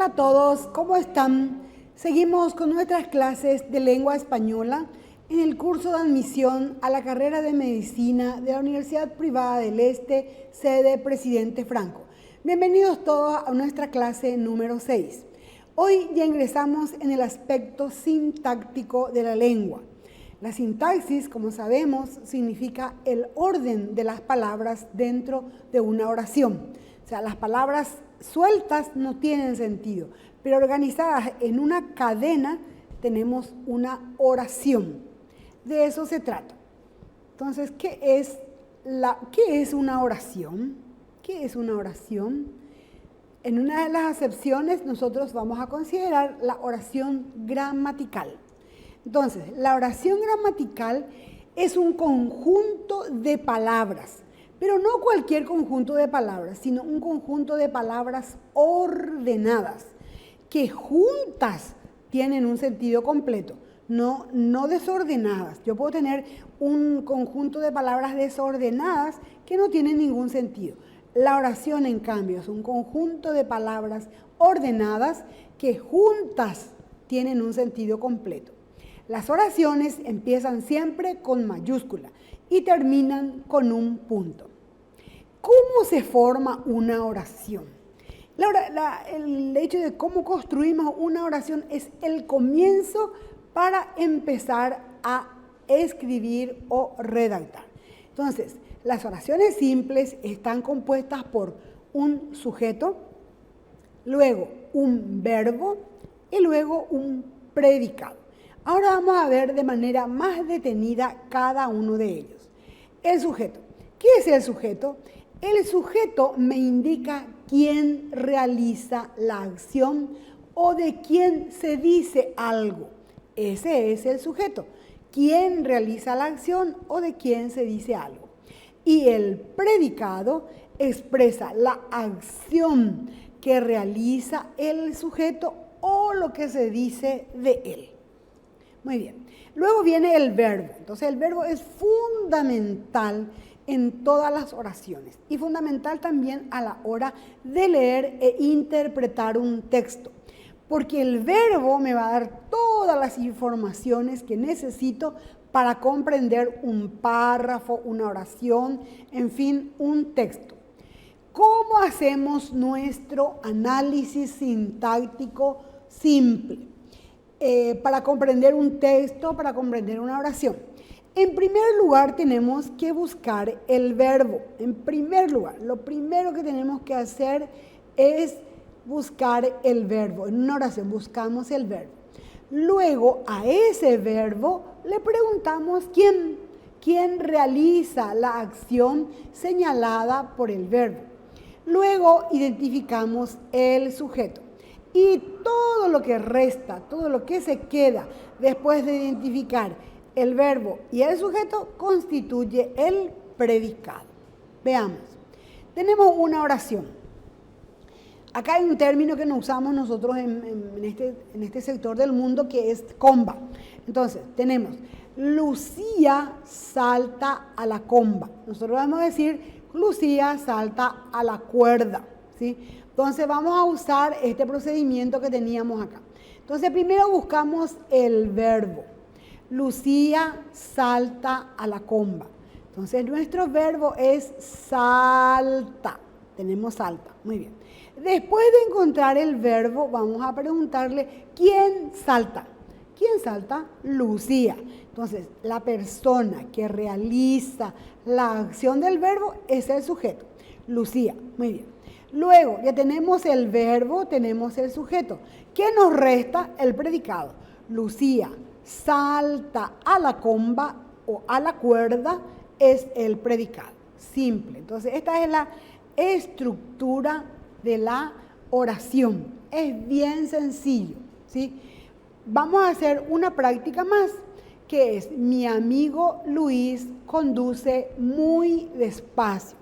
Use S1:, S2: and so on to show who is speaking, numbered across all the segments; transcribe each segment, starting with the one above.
S1: Hola a todos, ¿cómo están? Seguimos con nuestras clases de lengua española en el curso de admisión a la carrera de medicina de la Universidad Privada del Este, sede Presidente Franco. Bienvenidos todos a nuestra clase número 6. Hoy ya ingresamos en el aspecto sintáctico de la lengua. La sintaxis, como sabemos, significa el orden de las palabras dentro de una oración. O sea, las palabras sueltas no tienen sentido, pero organizadas en una cadena tenemos una oración. De eso se trata. Entonces, ¿qué es una oración? ¿Qué es una oración? En una de las acepciones nosotros vamos a considerar la oración gramatical. Entonces, la oración gramatical es un conjunto de palabras, pero no cualquier conjunto de palabras, sino un conjunto de palabras ordenadas, que juntas tienen un sentido completo, no desordenadas. Yo puedo tener un conjunto de palabras desordenadas que no tienen ningún sentido. La oración, en cambio, es un conjunto de palabras ordenadas que juntas tienen un sentido completo. Las oraciones empiezan siempre con mayúscula y terminan con un punto. ¿Cómo se forma una oración? El hecho de cómo construimos una oración es el comienzo para empezar a escribir o redactar. Entonces, las oraciones simples están compuestas por un sujeto, luego un verbo y luego un predicado. Ahora vamos a ver de manera más detenida cada uno de ellos. El sujeto. ¿Qué es el sujeto? El sujeto me indica quién realiza la acción o de quién se dice algo. Ese es el sujeto. ¿Quién realiza la acción o de quién se dice algo? Y el predicado expresa la acción que realiza el sujeto o lo que se dice de él. Muy bien. Luego viene el verbo. Entonces el verbo es fundamental en todas las oraciones y fundamental también a la hora de leer e interpretar un texto, porque el verbo me va a dar todas las informaciones que necesito para comprender un párrafo, una oración, en fin, un texto. ¿Cómo hacemos nuestro análisis sintáctico simple? Para comprender un texto, para comprender una oración. En primer lugar, tenemos que buscar el verbo. En primer lugar, lo primero que tenemos que hacer es buscar el verbo. En una oración buscamos el verbo. Luego, a ese verbo le preguntamos quién realiza la acción señalada por el verbo. Luego, identificamos el sujeto. Y todo lo que resta, todo lo que se queda después de identificar el verbo y el sujeto constituye el predicado. Veamos, tenemos una oración. Acá hay un término que no usamos nosotros en este sector del mundo que es comba. Entonces, tenemos Lucía salta a la comba. Nosotros vamos a decir Lucía salta a la cuerda, ¿sí? Entonces vamos a usar este procedimiento que teníamos acá. Entonces primero buscamos el verbo. Lucía salta a la comba. Entonces nuestro verbo es salta. Tenemos salta. Muy bien. Después de encontrar el verbo, vamos a preguntarle ¿quién salta? ¿Quién salta? Lucía. Entonces la persona que realiza la acción del verbo es el sujeto. Lucía. Muy bien. Luego, ya tenemos el verbo, tenemos el sujeto. ¿Qué nos resta? El predicado. Lucía salta a la comba o a la cuerda es el predicado. Simple. Entonces, esta es la estructura de la oración. Es bien sencillo, ¿sí? Vamos a hacer una práctica más, que es: mi amigo Luis conduce muy despacio.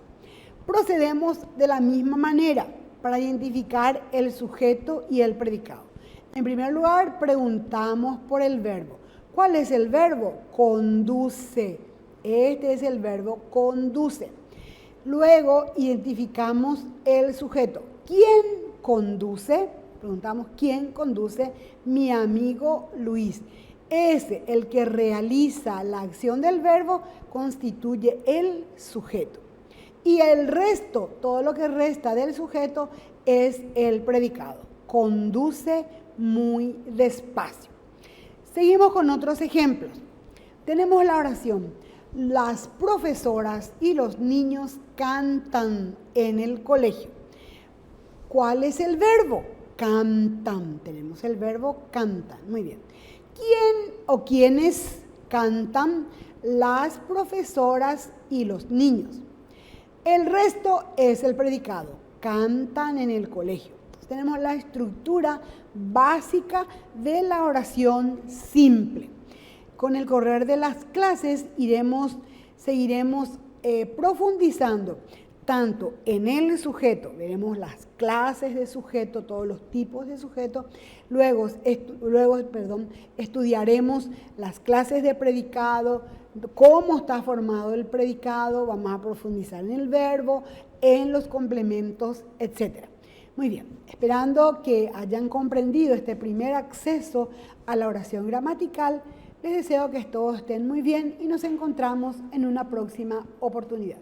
S1: Procedemos de la misma manera para identificar el sujeto y el predicado. En primer lugar, preguntamos por el verbo. ¿Cuál es el verbo? Conduce. Este es el verbo conduce. Luego, identificamos el sujeto. ¿Quién conduce? Preguntamos, ¿quién conduce? Mi amigo Luis. Ese, el que realiza la acción del verbo, constituye el sujeto. Y el resto, todo lo que resta del sujeto, es el predicado. Conduce muy despacio. Seguimos con otros ejemplos. Tenemos la oración. Las profesoras y los niños cantan en el colegio. ¿Cuál es el verbo? Cantan. Tenemos el verbo cantan. Muy bien. ¿Quién o quiénes cantan? Las profesoras y los niños. El resto es el predicado. Cantan en el colegio. Entonces, tenemos la estructura básica de la oración simple. Con el correr de las clases seguiremos profundizando tanto en el sujeto, veremos las clases de sujeto, todos los tipos de sujeto, luego estudiaremos las clases de predicado, cómo está formado el predicado, vamos a profundizar en el verbo, en los complementos, etc. Muy bien, esperando que hayan comprendido este primer acceso a la oración gramatical, les deseo que todos estén muy bien y nos encontramos en una próxima oportunidad.